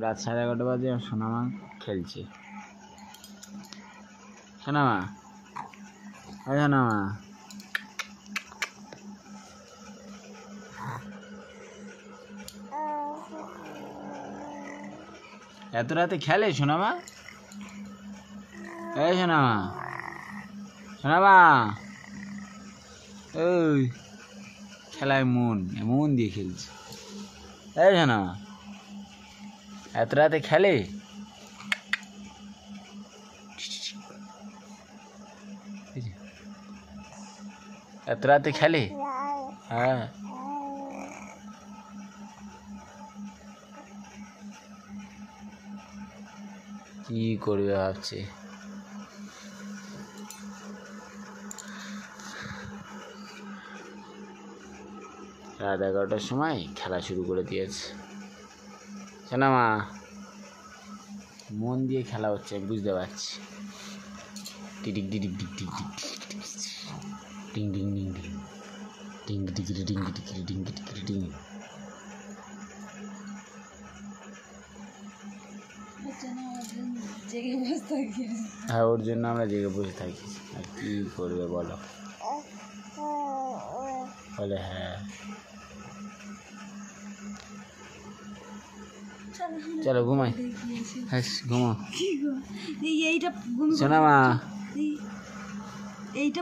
রাত 11:30 বাজে সোনামা খেলছে। সোনামা, সোনামা, এত রাতে খেলে সোনামা? এই সোনামা, সোনামা, ওই খেলায় মন দিয়ে খেলছে। এই সোনামা, এত রাতে খেলে? এত রাতে খেলে? হ্যাঁ। কি করবে ভাবছে। রাত 11টার সময় খেলা শুরু করে দিয়েছে। সোনামা, মন দিয়ে খেলা হচ্ছে, আমি বুঝতে পারছি। টিটিক টিটিক টিক টিক টিক টিং টিং টিং টিং টিং টিকিরি টিং টিকিরি টিং টিকিরি টিং। হ্যাঁ, ওর জন্য আমরা জেগে বসে থাকি। আর কি করবে বলো? বলে হ্যাঁ, চলো ঘুমাই। হ্যাঁ, ঘুমো। সোনামা, এইটা